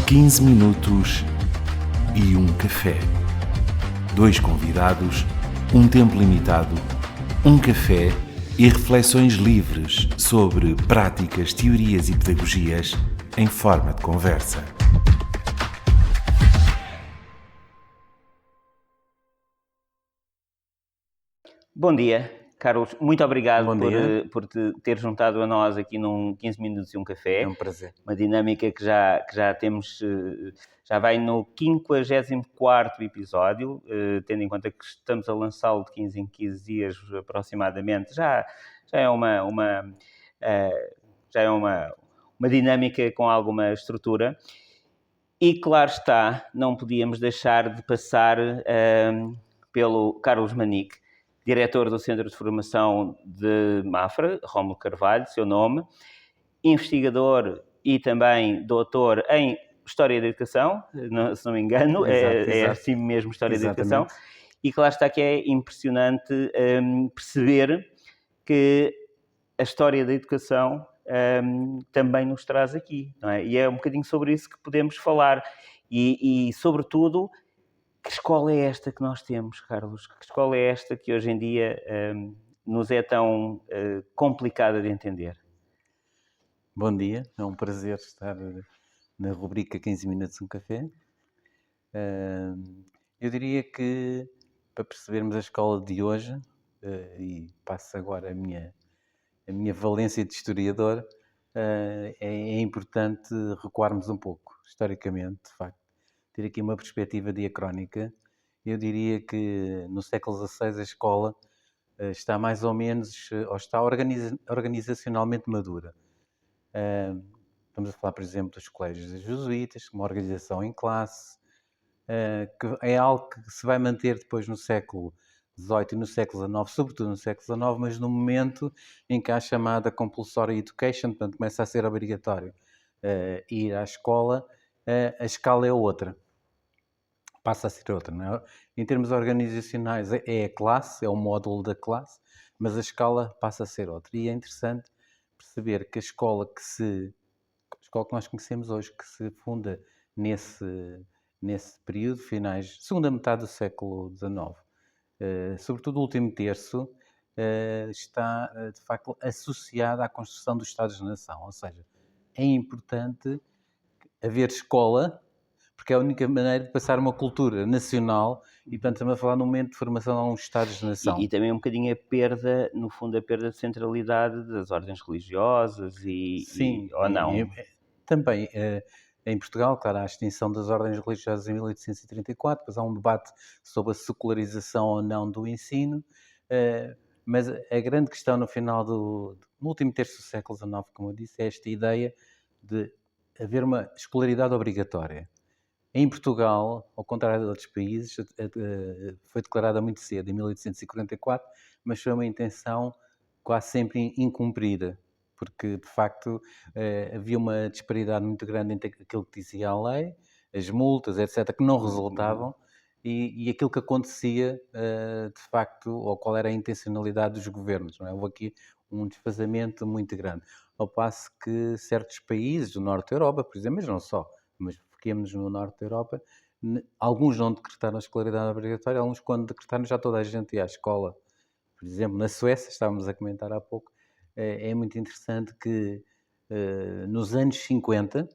15 minutos e um café. 2 convidados, um tempo limitado, um café e reflexões livres sobre práticas, teorias e pedagogias em forma de conversa. Bom dia, Carlos. Muito obrigado por te ter juntado a nós aqui num 15 minutos e um café. É um prazer. Uma dinâmica que já temos, já vai no 54º episódio, tendo em conta que estamos a lançá-lo de 15 em 15 dias aproximadamente. Já é uma dinâmica com alguma estrutura. E claro está, não podíamos deixar de passar pelo Carlos Manique, diretor do Centro de Formação de Mafra, Rómulo Carvalho, seu nome, investigador e também doutor em História da Educação, se não me engano, é assim mesmo História da Educação, e claro está que é impressionante perceber que a História da Educação também nos traz aqui, não é? E é um bocadinho sobre isso que podemos falar e sobretudo, que escola é esta que nós temos, Carlos? Que escola é esta que hoje em dia nos é tão complicada de entender? Bom dia, é um prazer estar na rubrica 15 minutos um café. Eu diria que, para percebermos a escola de hoje, e passo agora a minha valência de historiador, é importante recuarmos um pouco, historicamente, de facto. Ter aqui uma perspectiva diacrónica. Eu diria que no século XVI a escola está mais ou menos, ou está organizacionalmente madura. Estamos a falar, por exemplo, dos colégios jesuítas, uma organização em classe, que é algo que se vai manter depois no século XVIII e no século XIX, sobretudo no século XIX, mas no momento em que há a chamada compulsory education, portanto começa a ser obrigatório ir à escola, a escala é outra. Passa a ser outra, não é? Em termos organizacionais é a classe, é o módulo da classe, mas a escala passa a ser outra. E é interessante perceber que a escola que nós conhecemos hoje, que se funda nesse período, segunda metade do século XIX, sobretudo o último terço, está de facto associada à construção dos Estados-nação. Ou seja, é importante haver escola, porque é a única maneira de passar uma cultura nacional e, portanto, estamos a falar num momento de formação de alguns Estados-nação. E também um bocadinho a perda, no fundo, a perda de centralidade das ordens religiosas Sim, ou não? Também, em Portugal, claro, há a extinção das ordens religiosas em 1834, depois há um debate sobre a secularização ou não do ensino, mas a grande questão no final no último terço do século XIX, como eu disse, é esta ideia de haver uma escolaridade obrigatória. Em Portugal, ao contrário de outros países, foi declarada muito cedo, em 1844, mas foi uma intenção quase sempre incumprida, porque, de facto, havia uma disparidade muito grande entre aquilo que dizia a lei, as multas, etc., que não resultavam, e aquilo que acontecia, de facto, ou qual era a intencionalidade dos governos. Não é? Houve aqui um desfazamento muito grande. Ao passo que certos países do norte da Europa, por exemplo, mas não só, mas foquemos no norte da Europa, alguns não decretaram a escolaridade obrigatória, alguns quando decretaram já toda a gente ia à escola. Por exemplo, na Suécia, estávamos a comentar há pouco, é muito interessante que nos anos 50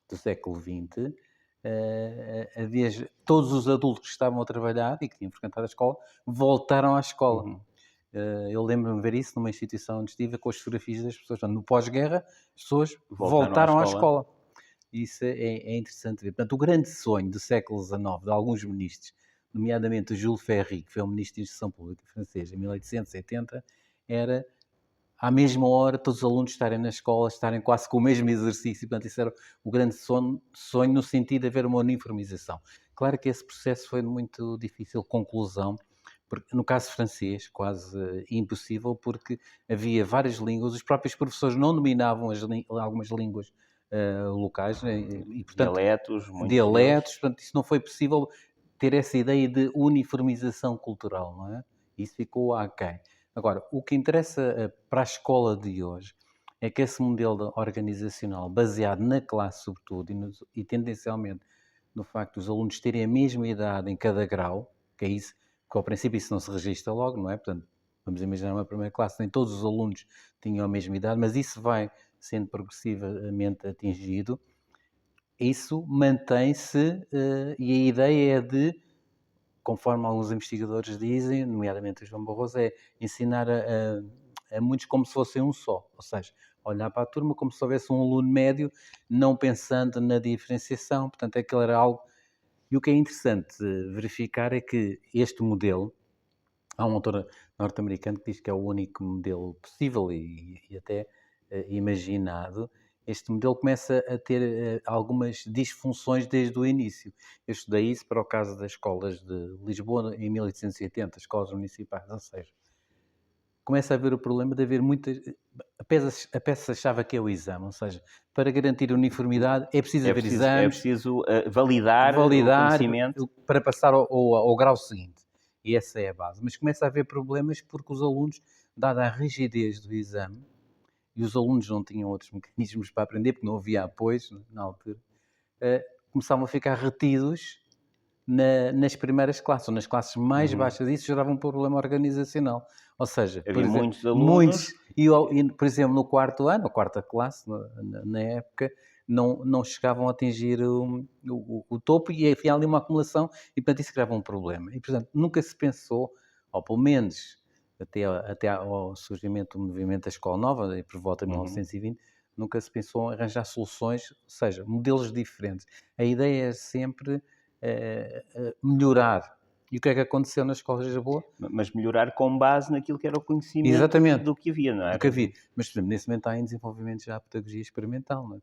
do século XX, todos os adultos que estavam a trabalhar e que tinham frequentado a escola voltaram à escola. Uhum. Eu lembro-me de ver isso numa instituição onde estive, com as fotografias das pessoas. No pós-guerra, as pessoas voltaram à escola. Isso é interessante ver. Portanto, o grande sonho do século XIX de alguns ministros, nomeadamente o Jules Ferry, que foi o ministro de Instrução Pública francês em 1870, era à mesma hora todos os alunos estarem na escola, estarem quase com o mesmo exercício. Portanto, isso era o grande sonho no sentido de haver uma uniformização. Claro que esse processo foi de muito difícil conclusão, porque no caso francês, quase impossível, porque havia várias línguas, os próprios professores não dominavam algumas línguas locais, e portanto, dialetos, portanto, isso não foi possível ter essa ideia de uniformização cultural, não é? Isso ficou aquém. Agora, o que interessa para a escola de hoje é que esse modelo organizacional, baseado na classe sobretudo, e tendencialmente no facto dos alunos terem a mesma idade em cada grau, que é isso, que ao princípio isso não se registra logo, não é? Portanto, vamos imaginar uma primeira classe, nem todos os alunos tinham a mesma idade, mas isso vai sendo progressivamente atingido. Isso mantém-se, e a ideia é de, conforme alguns investigadores dizem, nomeadamente o João Barroso, é ensinar a muitos como se fossem um só, ou seja, olhar para a turma como se houvesse um aluno médio, não pensando na diferenciação, portanto, aquilo era algo... E o que é interessante verificar é que este modelo, há um autor norte-americano que diz que é o único modelo possível e até imaginado. Este modelo começa a ter algumas disfunções desde o início. Eu estudei isso para o caso das escolas de Lisboa em 1880, escolas municipais, ou seja, começa a haver o problema de haver muitas... A peça achava que é o exame, ou seja, para garantir uniformidade é preciso haver exames, preciso validar o conhecimento. para passar ao grau seguinte. E essa é a base. Mas começa a haver problemas porque os alunos, dada a rigidez do exame, e os alunos não tinham outros mecanismos para aprender, porque não havia apoios na altura, começavam a ficar retidos nas primeiras classes, ou nas classes mais baixas. Isso gerava um problema organizacional. Ou seja, Havia muitos alunos. por exemplo, no quarto ano, a quarta classe, na época, não chegavam a atingir o topo e havia ali uma acumulação e, portanto, isso criava um problema. E, portanto, nunca se pensou, ou pelo menos até ao surgimento do movimento da Escola Nova, por volta de 1920, nunca se pensou em arranjar soluções, ou seja, modelos diferentes. A ideia é sempre melhorar. E o que é que aconteceu nas escolas de Lisboa? Mas melhorar com base naquilo que era o conhecimento. Exatamente. Do que havia, não é? Do que havia. Mas, por exemplo, nesse momento está em desenvolvimento já a pedagogia experimental. Não é?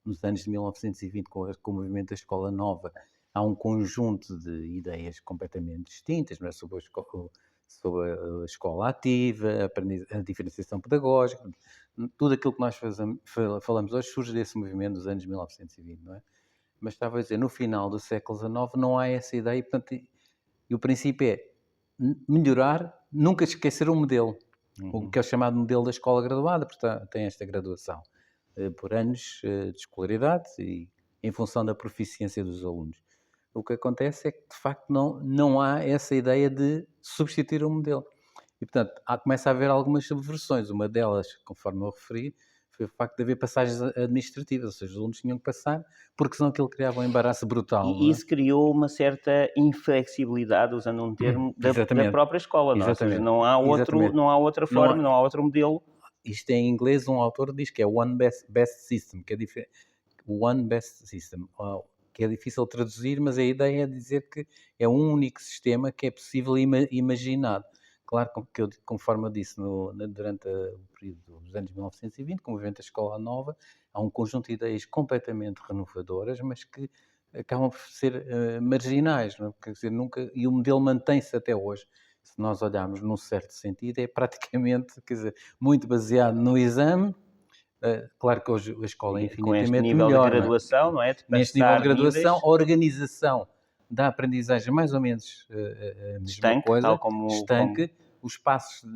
Nos anos de 1920, com o movimento da Escola Nova, há um conjunto de ideias completamente distintas, não é? Sobre a escola ativa, a diferenciação pedagógica, tudo aquilo que nós falamos hoje surge desse movimento dos anos 1920, não é? Mas estava a dizer, no final do século XIX não há essa ideia e, portanto, o princípio é melhorar, nunca esquecer o modelo, o que é o chamado modelo da escola graduada, portanto tem esta graduação por anos de escolaridade e em função da proficiência dos alunos. O que acontece é que, de facto, não há essa ideia de substituir o modelo. E, portanto, começa a haver algumas subversões. Uma delas, conforme eu referi, foi o facto de haver passagens administrativas, ou seja, os alunos tinham que passar, porque senão aquilo criava um embaraço brutal. E isso criou uma certa inflexibilidade, usando um termo, da própria escola, não é? Ou seja, não há outra forma, não há outro modelo. Isto em inglês, um autor diz que é One Best System, que é diferente. One Best System, que é difícil traduzir, mas a ideia é dizer que é um único sistema que é possível imaginar. Claro que, conforme eu disse, durante o período dos anos 1920, com o movimento da Escola Nova, há um conjunto de ideias completamente renovadoras, mas que acabam por ser marginais, não é? Quer dizer, e o modelo mantém-se até hoje. Se nós olharmos num certo sentido, é praticamente, quer dizer, muito baseado no exame. Claro que hoje a escola é infinitamente melhor. Com este nível de graduação, não é? Neste nível de graduação, a organização da aprendizagem mais ou menos a mesma coisa, tal como estanque. Os passos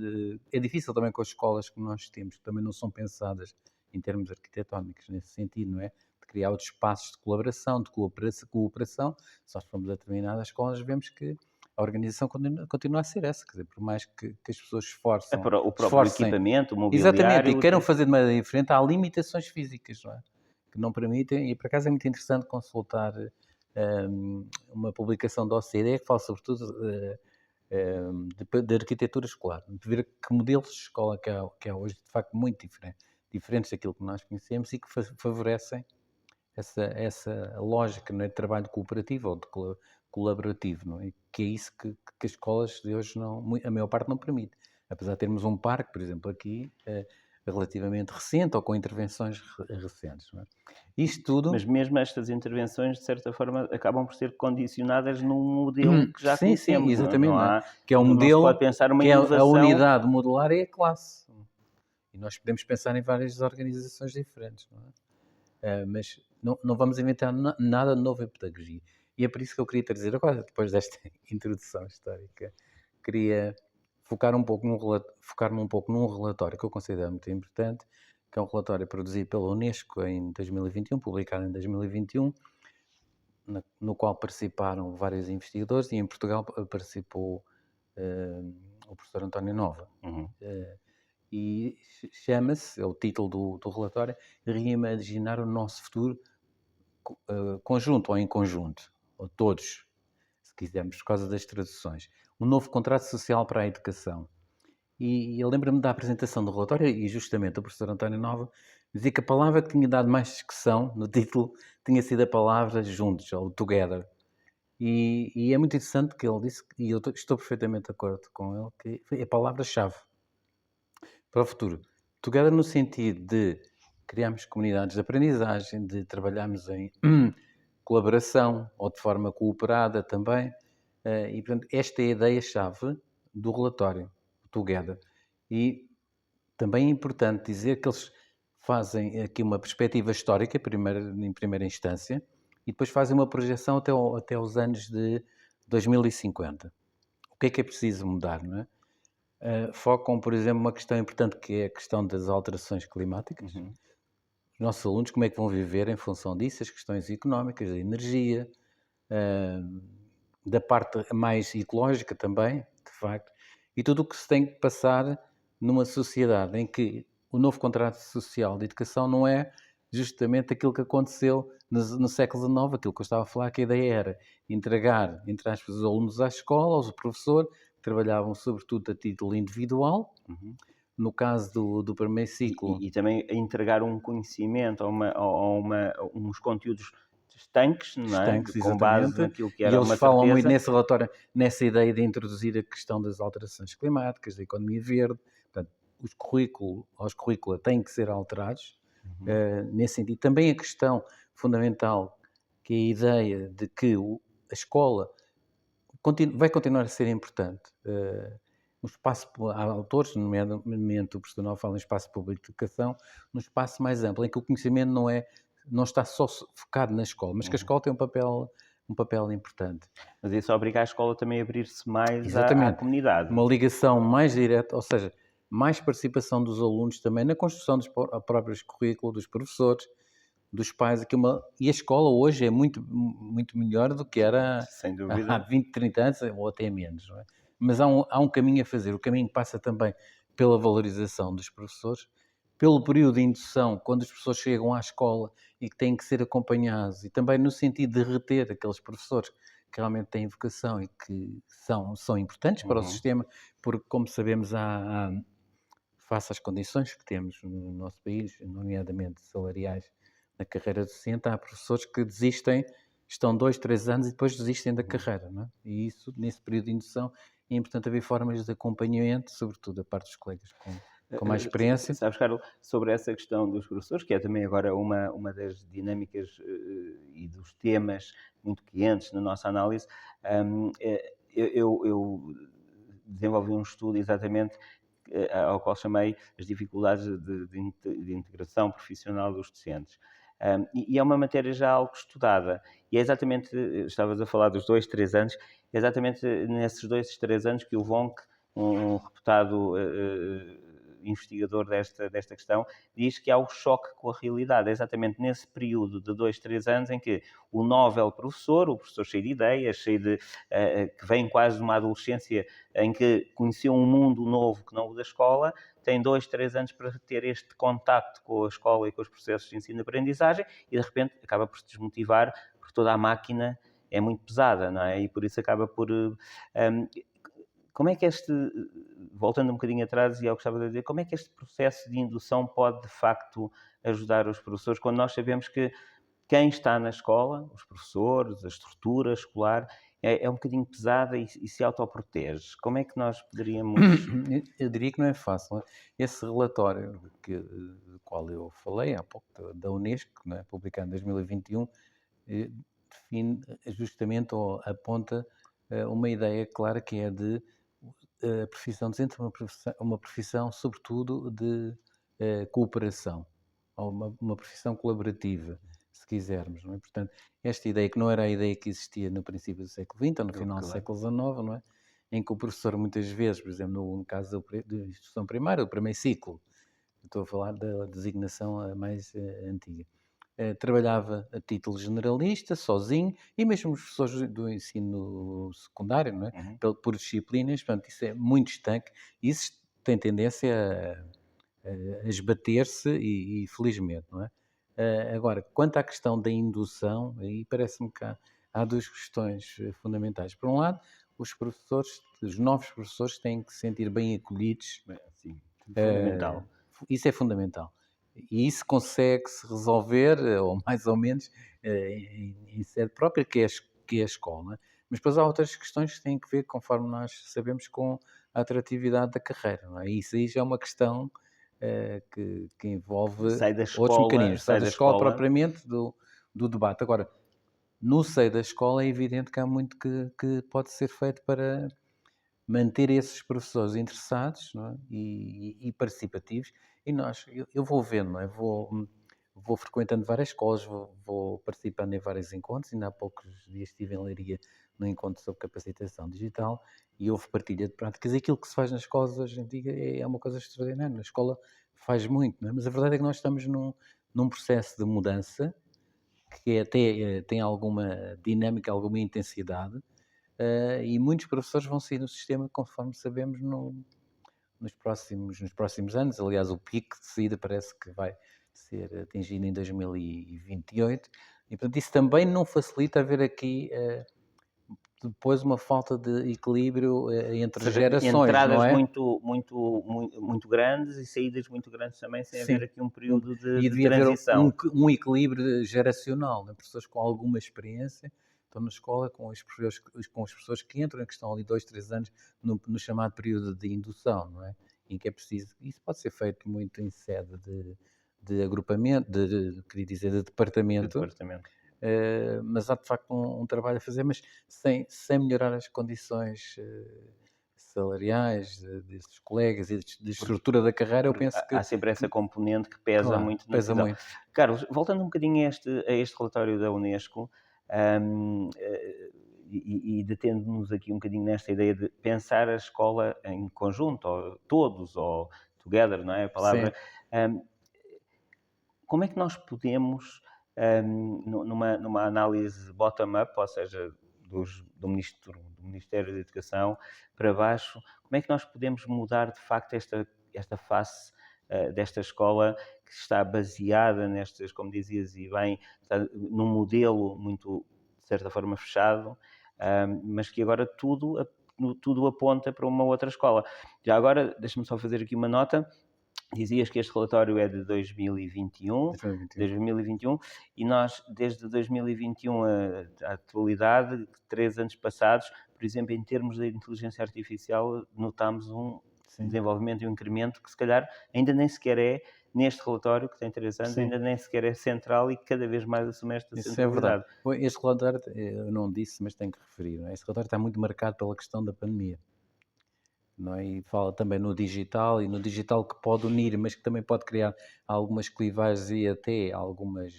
é difícil também com as escolas que nós temos, que também não são pensadas em termos arquitetónicos nesse sentido, não é? De criar outros espaços de colaboração, de cooperação. Se nós formos a determinadas escolas, vemos que a organização continua a ser essa, quer dizer, por mais que as pessoas esforcem... O próprio equipamento, o mobiliário... Exatamente, e queiram fazer de maneira diferente, há limitações físicas, não é? Que não permitem, e por acaso é muito interessante consultar uma publicação da OCDE que fala sobretudo de arquitetura escolar, de ver que modelos de escola que há hoje, de facto, muito diferentes daquilo que nós conhecemos e que favorecem essa lógica, não é, de trabalho cooperativo ou de colaborativo, não é? Que é isso que as escolas de hoje, a maior parte, não permite. Apesar de termos um parque, por exemplo, aqui, relativamente recente ou com intervenções recentes. Não é? Isto tudo... Mas mesmo estas intervenções, de certa forma, acabam por ser condicionadas num modelo que já conhecemos. Sim, exatamente. Não há, que é um modelo, pode pensar uma que inovação... a unidade modular é a classe. E nós podemos pensar em várias organizações diferentes. Não é? Mas não vamos inventar nada novo em pedagogia. E é por isso que eu queria trazer agora, depois desta introdução histórica, queria focar-me um pouco num relatório que eu considero muito importante, que é um relatório produzido pela Unesco em 2021, publicado em 2021, no qual participaram vários investigadores e em Portugal participou o professor António Nova. E chama-se, é o título do relatório, Reimaginar o Nosso Futuro Conjunto ou em Conjunto, ou todos, se quisermos, por causa das traduções. Um novo contrato social para a educação. E eu lembro-me da apresentação do relatório, e justamente o professor António Nova dizia que a palavra que tinha dado mais discussão no título tinha sido a palavra juntos, ou together. E é muito interessante que ele disse, e eu estou perfeitamente de acordo com ele, que foi a palavra-chave para o futuro. Together no sentido de criarmos comunidades de aprendizagem, de trabalharmos em colaboração ou de forma cooperada também. E, portanto, esta é a ideia-chave do relatório, Together. E também é importante dizer que eles fazem aqui uma perspectiva histórica, em primeira instância, e depois fazem uma projeção até os anos de 2050. O que é preciso mudar, não é? Focam, por exemplo, uma questão importante que é a questão das alterações climáticas. Os nossos alunos, como é que vão viver em função disso, as questões económicas, da energia, da parte mais ecológica também, de facto, e tudo o que se tem que passar numa sociedade em que o novo contrato social de educação não é justamente aquilo que aconteceu no século XIX, aquilo que eu estava a falar, que a ideia era entregar, entre aspas, os alunos à escola, aos professores, que trabalhavam sobretudo a título individual. No caso do primeiro ciclo. E também entregar um conhecimento ou uns conteúdos estanques, não é? Estanques, Com base exatamente. naquilo que E era eles uma falam certeza. muito nesse relatório, nessa ideia de introduzir a questão das alterações climáticas, da economia verde. Portanto, os currícula têm que ser alterados nesse sentido. Também a questão fundamental, que é a ideia de que a escola vai continuar a ser importante. Um espaço, há autores, nomeadamente o professor Nova fala em espaço público de educação, num espaço mais amplo, em que o conhecimento não está só focado na escola, mas que a escola tem um papel importante. Mas isso obriga a escola também a abrir-se mais à comunidade. Uma ligação mais direta, ou seja, mais participação dos alunos também na construção dos próprios currículos, dos professores, dos pais. E a escola hoje é muito, muito melhor do que era Sem dúvida. há 20, 30 anos, ou até menos, não é? Mas há um caminho a fazer. O caminho passa também pela valorização dos professores, pelo período de indução, quando os professores chegam à escola e que têm que ser acompanhados, e também no sentido de reter aqueles professores que realmente têm vocação e que são importantes para o sistema, porque, como sabemos, face às condições que temos no nosso país, nomeadamente salariais, na carreira docente, há professores que desistem, estão 2, 3 anos e depois desistem da carreira, não é? E isso, nesse período de indução, é importante haver formas de acompanhamento, sobretudo da parte dos colegas com mais experiência. Sabes, Carlos, sobre essa questão dos professores, que é também agora uma das dinâmicas e dos temas muito quentes na nossa análise, eu desenvolvi um estudo exatamente ao qual chamei as dificuldades de integração profissional dos docentes. E é uma matéria já algo estudada. E é exatamente, estavas a falar dos 2, 3 anos, é exatamente nesses 2, 3 anos que o Vonk, um reputado investigador desta questão, diz que há o choque com a realidade. É exatamente nesse período de 2, 3 anos em que o novel professor, o professor cheio de ideias, que vem quase de uma adolescência em que conheceu um mundo novo que não o da escola, tem 2, 3 anos para ter este contacto com a escola e com os processos de ensino e aprendizagem e, de repente, acaba por se desmotivar porque toda a máquina é muito pesada, não é? E por isso acaba por... como é que voltando um bocadinho atrás e ao que estava a dizer, como é que este processo de indução pode, de facto, ajudar os professores, quando nós sabemos que quem está na escola, os professores, a estrutura escolar, é um bocadinho pesada e se autoprotege. Como é que nós poderíamos... Eu diria que não é fácil. Esse relatório do qual eu falei há pouco, da Unesco, né, publicado em 2021, define justamente ou aponta uma ideia clara que é de a profissão docente, uma profissão sobretudo de cooperação, ou uma profissão colaborativa, se quisermos, não é? Portanto, esta ideia que não era a ideia que existia no princípio do século XX ou no final do século XIX, não é? Em que o professor muitas vezes, por exemplo, no caso da instrução primária, do primeiro ciclo, estou a falar da designação mais antiga. Trabalhava a título generalista, sozinho, e mesmo os professores do ensino secundário, não é? Uhum. Por disciplinas, portanto, isso é muito estanque, e isso tem tendência a esbater-se e felizmente, não é? Agora, quanto à questão da indução, aí parece-me que há duas questões fundamentais. Por um lado, os novos professores têm que se sentir bem acolhidos. Sim, eh, fundamental. Isso é fundamental. E isso consegue-se resolver, ou mais ou menos, em sede própria, que é a escola. Mas depois há outras questões que têm que ver, conforme nós sabemos, com a atratividade da carreira. Não é? E isso aí já é uma questão que envolve Sai da outros escola, mecanismos. Sai sai da da escola escola. propriamente do debate. Agora, no seio da escola é evidente que há muito que pode ser feito para manter esses professores interessados, não é? E participativos. E eu vou vendo, não é? Vou frequentando várias escolas, vou participando em vários encontros. Ainda há poucos dias estive em Leiria no encontro sobre capacitação digital e houve partilha de práticas. E aquilo que se faz nas escolas hoje em dia é uma coisa extraordinária. Na escola faz muito, não é? Mas a verdade é que nós estamos num processo de mudança que até tem alguma dinâmica, alguma intensidade, e muitos professores vão sair do sistema, conforme sabemos, nos próximos anos. Aliás, o pico de saída parece que vai ser atingido em 2028. E, portanto, isso também não facilita haver aqui depois uma falta de equilíbrio Ou entre seja, gerações, não entradas é? muito grandes e saídas muito grandes também, sem haver Sim. aqui um período E de devia haver transição. um equilíbrio geracional, né? Pessoas com alguma experiência estão na escola com as pessoas que entram, que estão ali 2, 3 anos no chamado período de indução, não é? Em que é preciso. Isso pode ser feito muito em sede de agrupamento, queria dizer, de De departamento, departamento. mas há de facto um trabalho a fazer, mas sem melhorar as condições salariais desses colegas e de estrutura da carreira, eu Porque penso há sempre essa componente que pesa claro, muito na pesa decisão. muito. Carlos, voltando um bocadinho a este relatório da Unesco, e detendo-nos aqui um bocadinho nesta ideia de pensar a escola em conjunto, ou todos, ou together, não é a Sim. palavra. hum, Como é que nós podemos, numa análise bottom-up, ou seja, do Ministério da Educação para baixo, como é que nós podemos mudar de facto esta face desta escola que está baseada nestas, como dizias e bem, está num modelo muito, de certa forma, fechado, mas que agora tudo aponta para uma outra escola. Já agora, deixa-me só fazer aqui uma nota. Dizias que este relatório é de 2021, 2021. 2021, e nós, desde 2021 à atualidade, 3 anos passados, por exemplo, em termos de inteligência artificial, notámos um Sim, desenvolvimento e um incremento que, se calhar, ainda nem sequer é, neste relatório, que tem 3 anos, sim, ainda nem sequer é central e que cada vez mais assume esta isso é verdade. centralidade. Este relatório, eu não disse, mas tenho que referir, não é? Este relatório está muito marcado pela questão da pandemia, não é? E fala também no digital, e no digital que pode unir, mas que também pode criar algumas clivagens e até algumas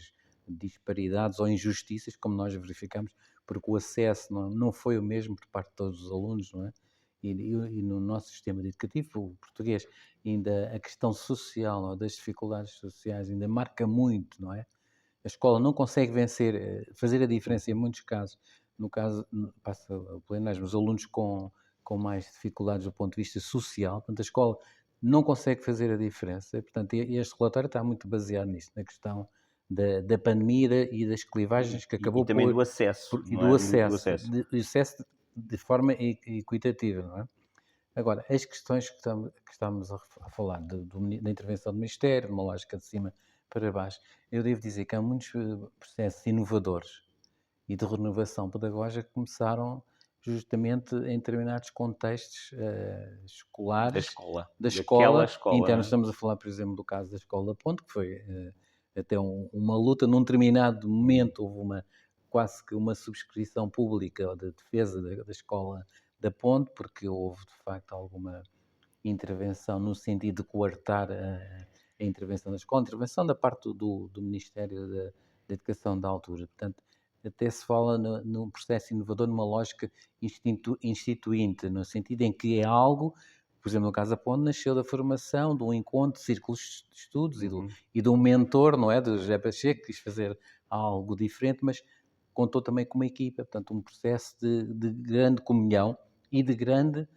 disparidades ou injustiças, como nós verificamos, porque o acesso não foi o mesmo por parte de todos os alunos, não é? E no nosso sistema educativo, o português, ainda a questão social, não é? Das dificuldades sociais ainda marca muito, não é? A escola não consegue fazer a diferença em muitos casos. No caso, passa o pleonasmo, os alunos com mais dificuldades do ponto de vista social, portanto, a escola não consegue fazer a diferença. Portanto, este relatório está muito baseado nisso, na questão da pandemia e das clivagens que E acabou também do acesso, e não do é? Do acesso, acesso. de acesso de forma equitativa, não é? Agora, as questões que estamos a falar da intervenção do Ministério, de uma lógica de cima para baixo, eu devo dizer que há muitos processos inovadores e de renovação pedagógica que começaram justamente em determinados contextos Da escolares, escola, da daquela escola escola, não interna. é? Estamos a falar, por exemplo, do caso da Escola da Ponte, que foi até uma luta. Num determinado momento houve quase que uma subscrição pública ou de defesa da Escola da Ponte, porque houve de facto alguma intervenção no sentido de coartar a intervenção da escola, a intervenção da parte do Ministério da Educação da altura. Portanto, até se fala num processo inovador, numa lógica instituinte, no sentido em que é algo por exemplo, no Caso da Ponte, nasceu da formação, de um encontro de círculos de estudos Uhum. e de um mentor, não é? Do José Pacheco, que quis fazer algo diferente, mas contou também com uma equipa, portanto, um processo de grande comunhão e de grande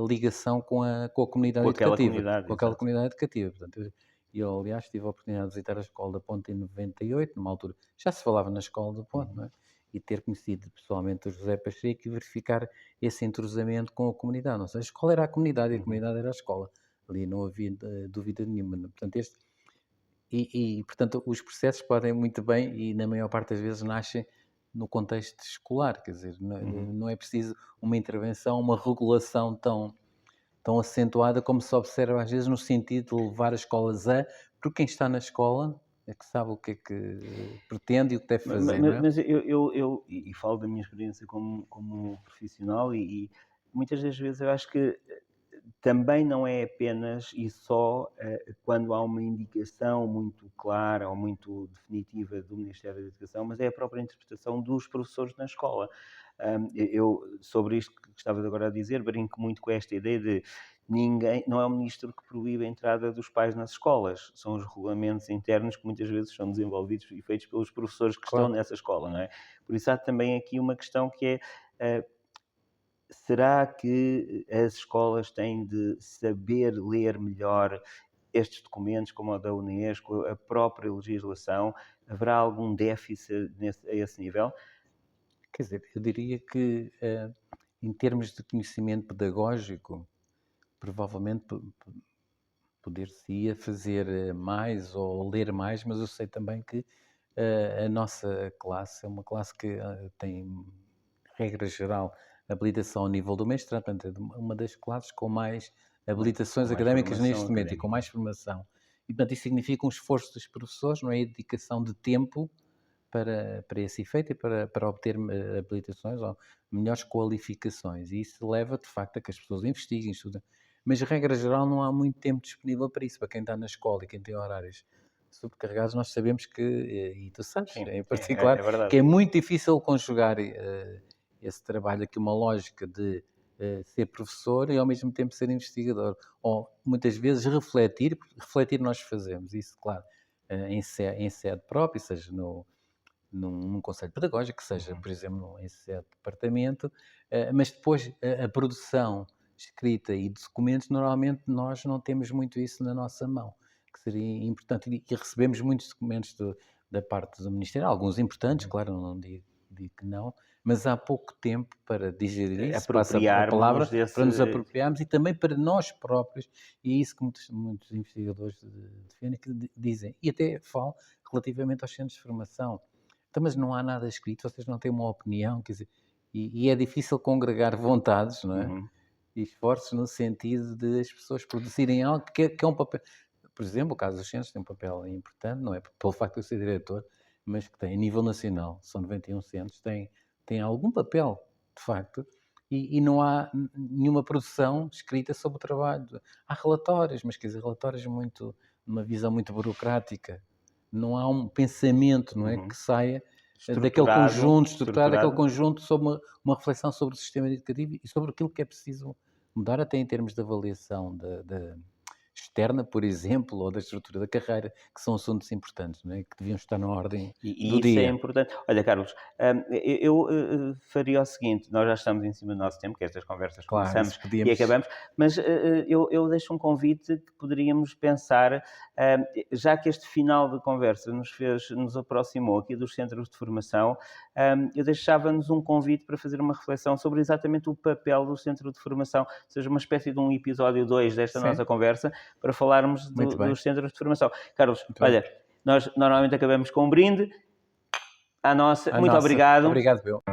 ligação com a comunidade Com aquela educativa. comunidade, Com aquela exato. comunidade educativa. Portanto, eu, aliás, tive a oportunidade de visitar a Escola da Ponte em 98, numa altura já se falava na Escola da Ponte, não é? E ter conhecido pessoalmente o José Pacheco e verificar esse entrosamento com a comunidade. Não sei, a escola era a comunidade e a comunidade era a escola. Ali não havia dúvida nenhuma. Portanto, portanto, os processos podem muito bem e, na maior parte das vezes, nascem no contexto escolar. Quer dizer, não é preciso uma intervenção, uma regulação tão acentuada como se observa às vezes no sentido de levar as escolas porque quem está na escola é que sabe o que é que pretende e o que deve fazer, não é? Mas eu falo da minha experiência como profissional e muitas das vezes eu acho que também não é apenas e só quando há uma indicação muito clara ou muito definitiva do Ministério da Educação, mas é a própria interpretação dos professores na escola. Eu, sobre isto que estavas agora a dizer, brinco muito com esta ideia de não é o ministro que proíbe a entrada dos pais nas escolas, são os regulamentos internos que muitas vezes são desenvolvidos e feitos pelos professores que estão Claro. nessa escola, não é? Por isso há também aqui uma questão que é, será que as escolas têm de saber ler melhor estes documentos, como o da Unesco, a própria legislação? Haverá algum déficit a esse nível? Quer dizer, eu diria que em termos de conhecimento pedagógico, provavelmente poder-se-ia fazer mais ou ler mais, mas eu sei também que a nossa classe é uma classe que tem, regra geral, habilitação ao nível do mestrado, portanto, é uma das classes com mais habilitações Com mais académicas formação neste momento e com académica. mais formação. E, portanto, isso significa um esforço dos professores, não é? A dedicação de tempo para esse efeito e para obter habilitações ou melhores qualificações. E isso leva, de facto, a que as pessoas investiguem, estudem. Mas, regra geral, não há muito tempo disponível para isso. Para quem está na escola e quem tem horários sobrecarregados, nós sabemos que, e tu sabes, Sim, em sim, particular, é verdade. que é muito difícil conjugar esse trabalho aqui, uma lógica de ser professor e ao mesmo tempo ser investigador. Ou, muitas vezes, refletir nós fazemos isso, claro, em sede própria, seja num conselho pedagógico, que seja, por exemplo, em sede de departamento, mas depois a produção escrita e de documentos, normalmente nós não temos muito isso na nossa mão, que seria importante, e recebemos muitos documentos da parte do Ministério, alguns importantes, claro, não digo que não, mas há pouco tempo para digerir isso, passa a palavra, Apropriarmos-nos desse... para nos apropriarmos e também para nós próprios, e é isso que muitos investigadores defendem, que dizem, e até falam relativamente aos centros de formação. Então, mas não há nada escrito, vocês não têm uma opinião, quer dizer, e é difícil congregar vontades, não é? Uhum. E esforços no sentido de as pessoas produzirem algo que é um papel. Por exemplo, o caso dos centros tem um papel importante, não é pelo facto de eu ser diretor, mas que tem a nível nacional, são 91 centros, tem algum papel, de facto, e não há nenhuma produção escrita sobre o trabalho. Há relatórios, mas quer dizer, relatórios numa visão muito burocrática. Não há um pensamento, não é, que saia daquele conjunto estruturado, daquele conjunto sobre uma reflexão sobre o sistema educativo e sobre aquilo que é preciso mudar, até em termos de avaliação externa, por exemplo, ou da estrutura da carreira, que são assuntos importantes, não é? Que deviam estar na ordem do isso é dia. importante. Olha, Carlos, eu faria o seguinte, nós já estamos em cima do nosso tempo, que estas conversas Claro, começamos isso podíamos... e acabamos, mas eu deixo um convite que poderíamos pensar, já que este final de conversa nos aproximou aqui dos centros de formação, eu deixava-nos um convite para fazer uma reflexão sobre exatamente o papel do centro de formação, seja uma espécie de um episódio 2 desta Sim. nossa conversa, para falarmos Muito bem. dos centros de formação. Carlos, Muito bem. olha, nós normalmente acabamos com um brinde. Muito Nossa, obrigado. obrigado, Bill.